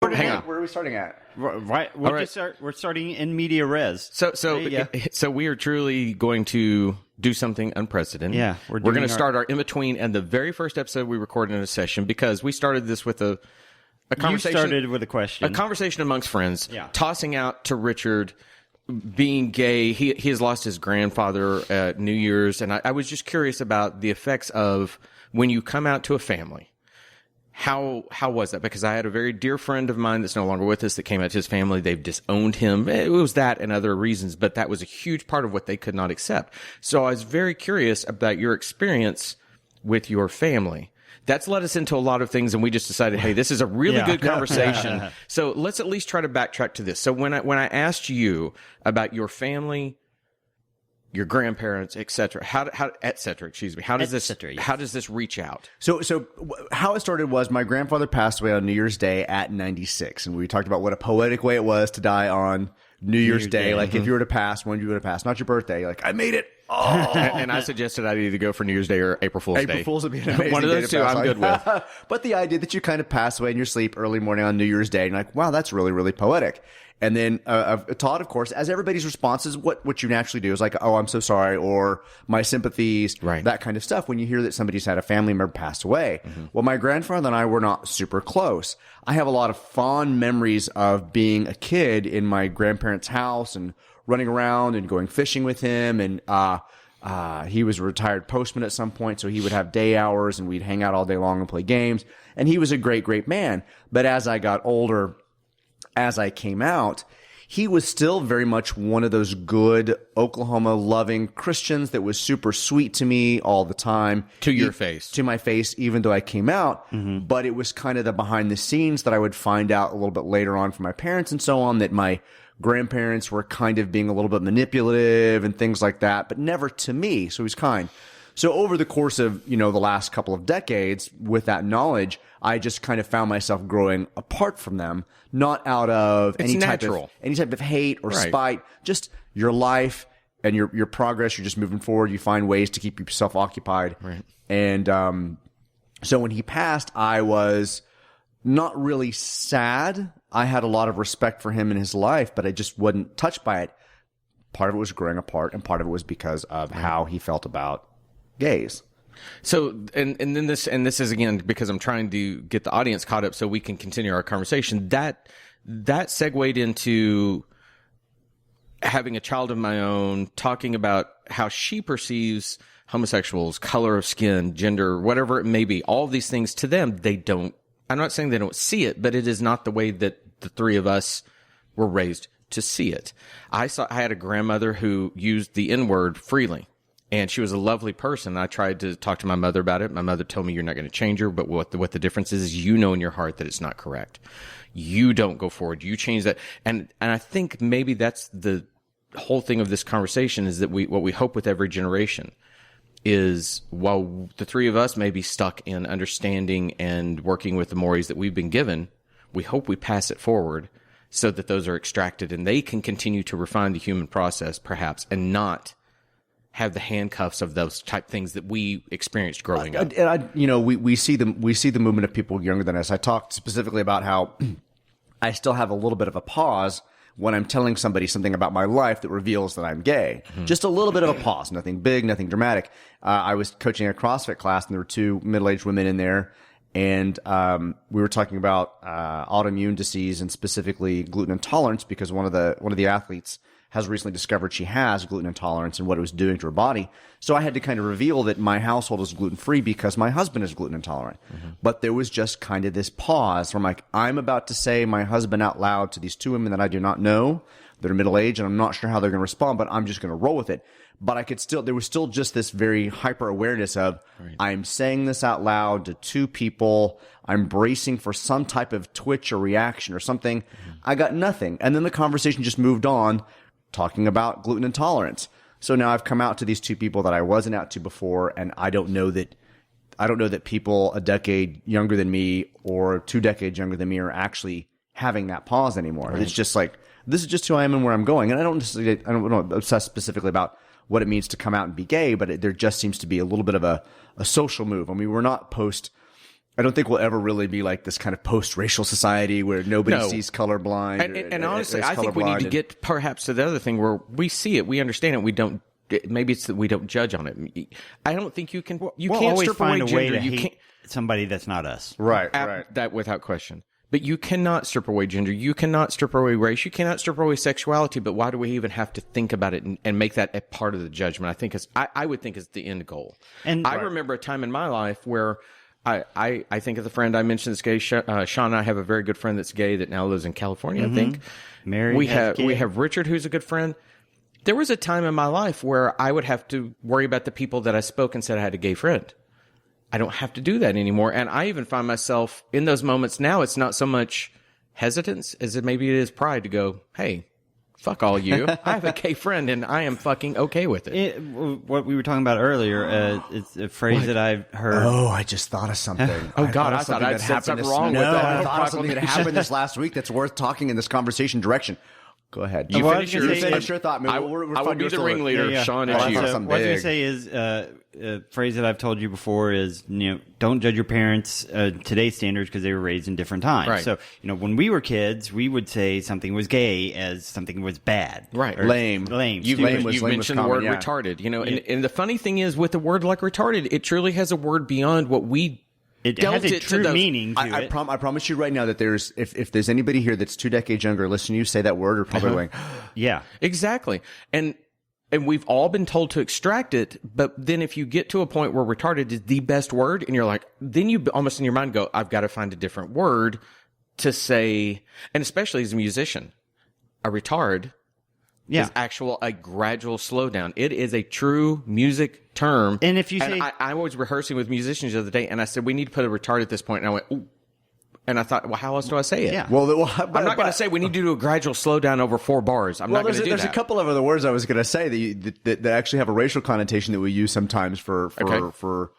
Hang on. Where are we starting at? Right. We're starting in media res. So we are truly going to do something unprecedented. Yeah. We're going to start our in-between and the very first episode we recorded in a session, because we started this with a conversation. You started with a question. A conversation amongst friends. Yeah. Tossing out to Richard being gay. He has lost his grandfather at New Year's. And I was just curious about the effects of when you come out to a family. How was that? Because I had a very dear friend of mine that's no longer with us that came out to his family. They've disowned him. It was that and other reasons, but that was a huge part of what they could not accept. So I was very curious about your experience with your family. That's led us into a lot of things, and we just decided, hey, this is a really good conversation. So let's at least try to backtrack to this. So when I asked you about your family, your grandparents, et cetera, how does this reach out? So how it started was my grandfather passed away on New Year's Day at 96. And we talked about what a poetic way it was to die on New Year's Day. Like if you were to pass, when you would have passed, not your birthday. You're like, I made it. Oh. And I suggested I'd either go for New Year's Day or April Fool's Day. April Fool's would be an amazing one of those two I'm good with. But the idea that you kind of pass away in your sleep early morning on New Year's Day, and you're like, wow, that's really, really poetic. And then Todd, of course, as everybody's response is what you naturally do is like, oh, I'm so sorry, or my sympathies, that kind of stuff when you hear that somebody's had a family member pass away. Mm-hmm. Well, my grandfather and I were not super close. I have a lot of fond memories of being a kid in my grandparents' house and running around and going fishing with him. And he was a retired postman at some point, so he would have day hours and we'd hang out all day long and play games. And he was a great, great man. But as I got older, as I came out, he was still very much one of those good Oklahoma-loving Christians that was super sweet to me all the time. To your face. To my face, even though I came out. Mm-hmm. But it was kind of the behind the scenes that I would find out a little bit later on from my parents and so on, that my grandparents were kind of being a little bit manipulative and things like that, but never to me. So he was kind. So over the course of, the last couple of decades, with that knowledge, I just kind of found myself growing apart from them, not out of any type of hate or spite, just your life and your progress. You're just moving forward. You find ways to keep yourself occupied. Right. And so when he passed, I was not really sad. I had a lot of respect for him in his life, but I just wasn't touched by it. Part of it was growing apart, and part of it was because of how he felt about gays. So, and then this is again, because I'm trying to get the audience caught up so we can continue our conversation. That segued into having a child of my own, talking about how she perceives homosexuals, color of skin, gender, whatever it may be, all of these things to them, I'm not saying they don't see it, but it is not the way that the three of us were raised to see it. I had a grandmother who used the N-word freely. And she was a lovely person. I tried to talk to my mother about it. My mother told me, you're not going to change her, but what the difference is you know in your heart that it's not correct. You don't go forward. You change that. And I think maybe that's the whole thing of this conversation, is that what we hope with every generation is, while the three of us may be stuck in understanding and working with the mores that we've been given, we hope we pass it forward so that those are extracted and they can continue to refine the human process, perhaps, and not have the handcuffs of those type things that we experienced growing up. And we see the movement of people younger than us. I talked specifically about how I still have a little bit of a pause when I'm telling somebody something about my life that reveals that I'm gay. Mm-hmm. Just a little bit of a pause. Nothing big, nothing dramatic. I was coaching a CrossFit class, and there were two middle-aged women in there, and we were talking about autoimmune disease and specifically gluten intolerance, because one of the athletes has recently discovered she has gluten intolerance and what it was doing to her body. So I had to kind of reveal that my household is gluten-free because my husband is gluten intolerant. Mm-hmm. But there was just kind of this pause where I'm about to say my husband out loud to these two women that I do not know, that are middle-aged, and I'm not sure how they're going to respond, but I'm just going to roll with it. But there was still just this very hyper-awareness of, I'm saying this out loud to two people. I'm bracing for some type of twitch or reaction or something. Mm-hmm. I got nothing. And then the conversation just moved on, talking about gluten intolerance. So now I've come out to these two people that I wasn't out to before, and I don't know that people a decade younger than me or 2 decades younger than me are actually having that pause anymore. Right. It's just like, this is just who I am and where I'm going. And I don't obsess specifically about what it means to come out and be gay, but there just seems to be a little bit of a social move. I mean, we're not post I don't think we'll ever really be like this kind of post-racial society where nobody sees colorblind. And honestly, I think we need to get perhaps to the other thing where we see it, we understand it, we don't. Maybe it's that we don't judge on it. I don't think you can. You we'll can't always strip find away a way gender. to You hate can't. somebody that's not us. Right. That without question. But you cannot strip away gender. You cannot strip away race. You cannot strip away sexuality. But why do we even have to think about it and make that a part of the judgment? I think I would think is the end goal. And I remember a time in my life where I think of the friend I mentioned that's gay. Sean and I have a very good friend that's gay that now lives in California. I think Married. we have Richard, who's a good friend. There was a time in my life where I would have to worry about the people that I spoke and said I had a gay friend. I don't have to do that anymore. And I even find myself in those moments now, it's not so much hesitance as it maybe it is pride to go, hey, fuck all you. I have a gay friend and I am fucking okay with it. What we were talking about earlier, it's a phrase that I've heard. Oh, I just thought of something. Oh, God, I thought I'd said something wrong with that. I thought of something that happened this last week that's worth talking in this conversation direction. Go ahead. You finish your thought. I would be the ringleader. Yeah. Sean, What it's I you. was going to say is a phrase that I've told you before is, don't judge your parents today's standards because they were raised in different times. Right. So, when we were kids, we would say something was gay as something was bad. Right. Lame. You mentioned the word retarded. And the funny thing is with the word like retarded, it truly has a word beyond what we It has a true meaning to I it. promise you right now that if there's anybody here that's 2 decades younger, listen to you say that word, are probably going, yeah. Exactly. And we've all been told to extract it, but then if you get to a point where retarded is the best word, and you're like, then you almost in your mind go, I've got to find a different word to say, and especially as a musician, a retard is a gradual slowdown. It is a true music term. And if you say, I was rehearsing with musicians the other day, and I said, we need to put a retard at this point. And I went, ooh. And I thought, well, how else do I say it? Yeah. Well, I'm not going to say we need to do a gradual slowdown over 4 bars. I'm not going to do that. There's a couple of other words I was going to say that actually have a racial connotation that we use sometimes for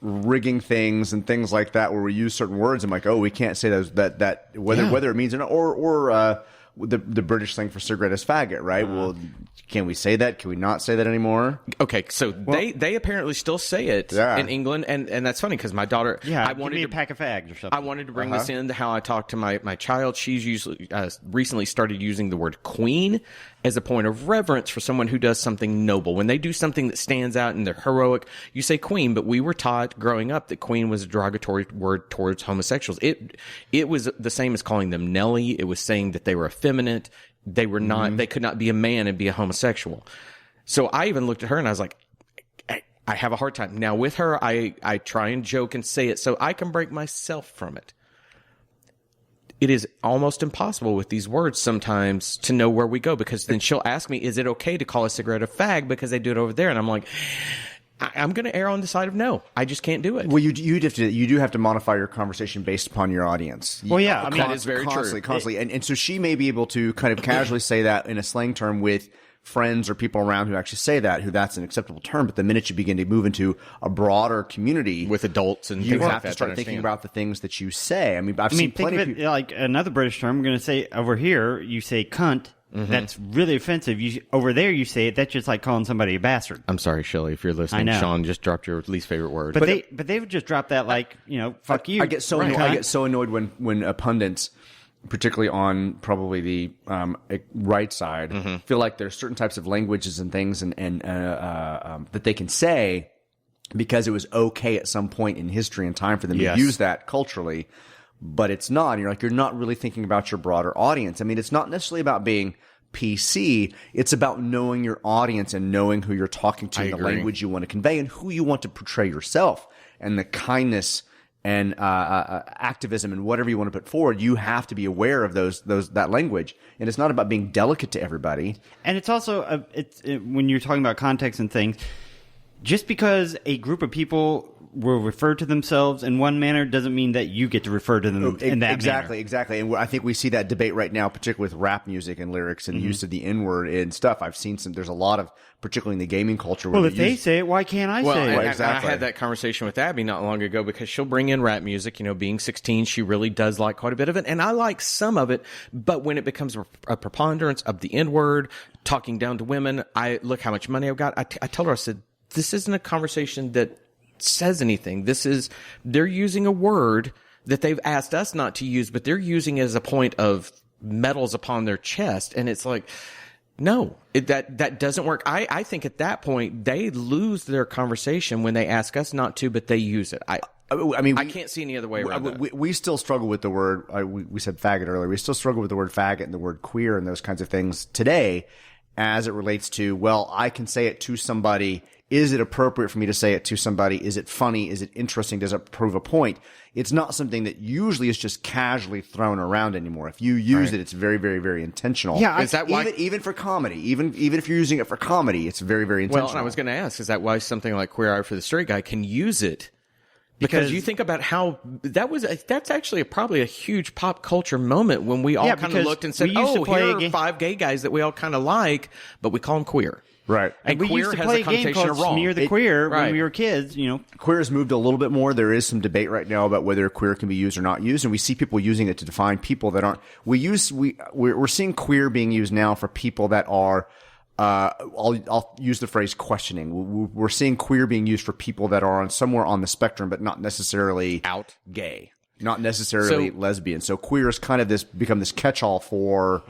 rigging things and things like that, where we use certain words. I'm like, oh, we can't say those that whether it means or not, or the British slang for cigarette is faggot, right? Well, can we say that? Can we not say that anymore? Okay, so they apparently still say it in England, and that's funny because my daughter, I wanted a pack of fags or something. I wanted to bring this into how I talk to my child. She's usually recently started using the word queen as a point of reverence for someone who does something noble. When they do something that stands out and they're heroic, you say queen. But we were taught growing up that queen was a derogatory word towards homosexuals. It was the same as calling them Nelly. It was saying that they were effeminate. They were not. They could not be a man and be a homosexual. So I even looked at her and I was like, I have a hard time now with her. I try and joke and say it so I can break myself from it. It is almost impossible with these words sometimes to know where we go, because then she'll ask me, is it okay to call a cigarette a fag because they do it over there? And I'm like, I'm going to err on the side of no. I just can't do it. Well, you do have to modify your conversation based upon your audience. Well, yeah, I mean, that is very true. Constantly. And so she may be able to kind of casually say that in a slang term with friends or people around who actually say that, who that's an acceptable term. But the minute you begin to move into a broader community with adults and you things have like to that, start thinking about the things that you say. I mean, I've seen think plenty of of it like another British term. I'm going to say over here, you say cunt. That's really offensive. Over there, you say it. That's just like calling somebody a bastard. I'm sorry, Shelley, if you're listening. I know. Sean just dropped your least favorite word. But they've just dropped that like, fuck you. I get so annoyed when pundits, particularly on probably the right side, feel like there's certain types of languages and things and that they can say because it was okay at some point in history and time for them to use that culturally, but it's not. And you're not really thinking about your broader audience. I mean, it's not necessarily about being PC. It's about knowing your audience and knowing who you're talking to, and the language you want to convey, and who you want to portray yourself, and the kindness and activism and whatever you want to put forward. You have to be aware of that language, and it's not about being delicate to everybody. And it's also when you're talking about context and things, just because a group of people will refer to themselves in one manner doesn't mean that you get to refer to them in that manner. Exactly. And I think we see that debate right now, particularly with rap music and lyrics and use of the N-word and stuff. I've seen there's a lot of, particularly in the gaming culture. Well, if they say it, why can't I say it? Exactly. I had that conversation with Abby not long ago because she'll bring in rap music. Being 16, she really does like quite a bit of it. And I like some of it. But when it becomes a preponderance of the N-word, talking down to women, look how much money I've got. I told her, I said, this isn't a conversation that says anything. They're using a word that they've asked us not to use, but they're using it as a point of medals upon their chest. And it's like, no, that doesn't work. I think at that point, they lose their conversation when they ask us not to, but they use it. I can't see any other way around that. We still struggle with the word, we said faggot earlier. We still struggle with the word faggot and the word queer and those kinds of things today as it relates to, well, I can say it to somebody. Is it appropriate for me to say it to somebody? Is it funny? Is it interesting? Does it prove a point? It's not something that usually is just casually thrown around anymore. If you use it, it's very, very, very intentional. Yeah, is that why? Even for comedy, even if you're using it for comedy, it's very, very intentional. Well, I was going to ask, is that why something like Queer Eye for the Straight Guy can use it? Because you think about how that's actually probably a huge pop culture moment when we all kind of looked and said, "Oh, here are 5 gay guys that we all kind of like, but we call them queer." Right. And we queer used to has play a a game connotation called of wrong. Smear the Queer right. when we were kids, Queer has moved a little bit more. There is some debate right now about whether queer can be used or not used, and we see people using it to define people that aren't. We're seeing queer being used now for people that are. I'll use the phrase questioning. We're seeing queer being used for people that are somewhere on the spectrum, but not necessarily out gay, not necessarily lesbian. So queer has kind of become this catch-all for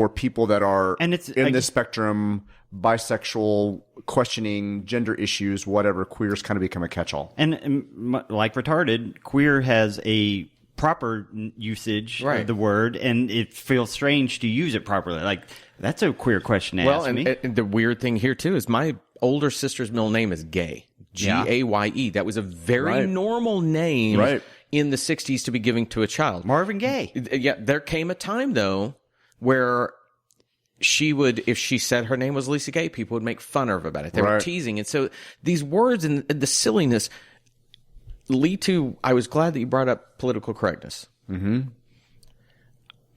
people that are and it's in the spectrum, bisexual, questioning gender issues, whatever. Queer's kind of become a catch-all. And like retarded, queer has a proper usage of the word, and it feels strange to use it properly. Like, that's a queer question to ask me. And the weird thing here, too, is my older sister's middle name is Gay. G-A-Y-E. That was a very normal name in the 60s to be giving to a child. Marvin Gaye. Yeah, there came a time, though, where she would, if she said her name was Lisa Gay, people would make fun of her about it. They were teasing. And so these words and the silliness lead to, I was glad that you brought up political correctness. Mm-hmm.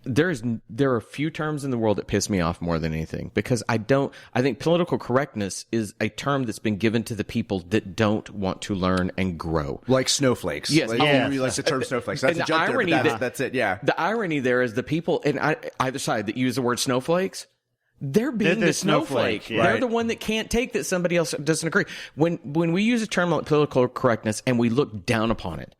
There are a few terms in the world that piss me off more than anything, because I think political correctness is a term that's been given to the people that don't want to learn and grow. Like snowflakes. Yes. You like the term snowflakes. That's And a joke there, but that's it, yeah. The irony there is the people in either side that use the word snowflakes, they're being the snowflake. Yeah. They're the one that can't take that somebody else doesn't agree. When we use a term like political correctness and we look down upon it,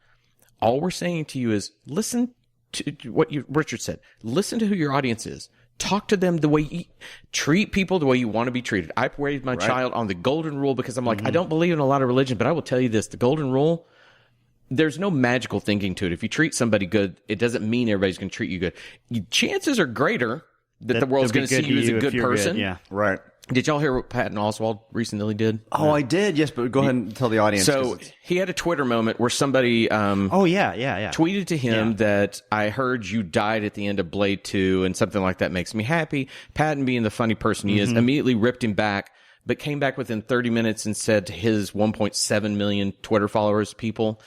all we're saying to you is listen to what Richard said. Listen to who your audience is. Talk to them the way you treat people the way you want to be treated. I raised my child on the golden rule because I'm like, I don't believe in a lot of religion, but I will tell you this, the golden rule, there's no magical thinking to it. If you treat somebody good, it doesn't mean everybody's going to treat you good. Chances are greater that the world's going to see you as a good person. Good, yeah. Right. Did y'all hear what Patton Oswalt recently did? Oh, I did. Yes, but go ahead and tell the audience. So he had a Twitter moment where somebody tweeted to him that I heard you died at the end of Blade 2 and something like that makes me happy. Patton, being the funny person he is, immediately ripped him back, but came back within 30 minutes and said to his 1.7 million Twitter followers, people,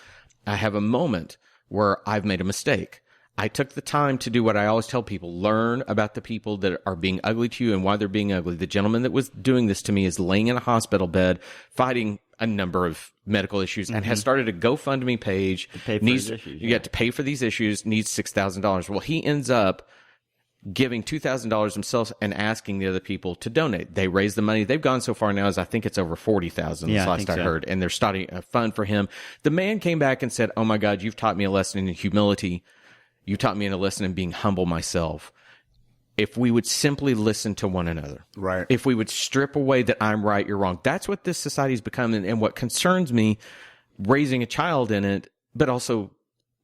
I have a moment where I've made a mistake. I took the time to do what I always tell people, learn about the people that are being ugly to you and why they're being ugly. The gentleman that was doing this to me is laying in a hospital bed, fighting a number of medical issues, and has started a GoFundMe page. You got to pay for these issues, needs $6,000. Well, he ends up giving $2,000 himself and asking the other people to donate. They raise the money. They've gone so far now as I think it's over 40,000 last I heard, and they're starting a fund for him. The man came back and said, oh my God, you've taught me a lesson in humility. You taught me a lesson in being humble myself. If we would simply listen to one another. Right. If we would strip away that I'm right, you're wrong. That's what this society has become. And what concerns me raising a child in it, but also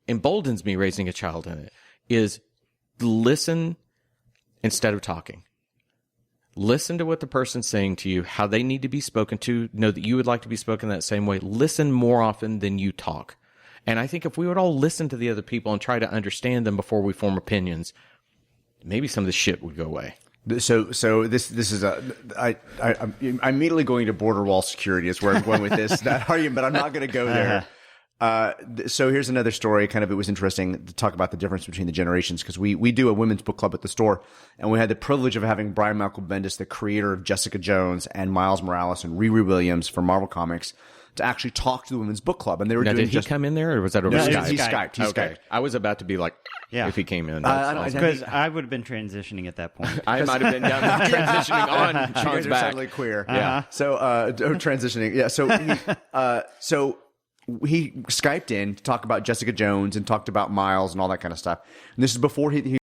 emboldens me raising a child in it, is listen instead of talking. Listen to what the person's saying to you, how they need to be spoken to, know that you would like to be spoken that same way. Listen more often than you talk. And I think if we would all listen to the other people and try to understand them before we form opinions, maybe some of this shit would go away. So this is I'm immediately going to border wall security is where I'm going with that argument, but I'm not going to go there. So here's another story. Kind of, it was interesting to talk about the difference between the generations, because we do a women's book club at the store, and we had the privilege of having Brian Michael Bendis, the creator of Jessica Jones and Miles Morales and Riri Williams from Marvel Comics, to actually talk to the women's book club, and they were Now, doing did he come in there, or was that over No, Skype? He Skyped. He Okay. Skyped. I was about to be like, Yeah. if he came in. I don't- Because I would have been transitioning at that point. I might have been down transitioning on You Sean's guys are back. suddenly queer. Yeah. So transitioning. Yeah. So he Skyped in to talk about Jessica Jones and talked about Miles and all that kind of stuff. And this is before he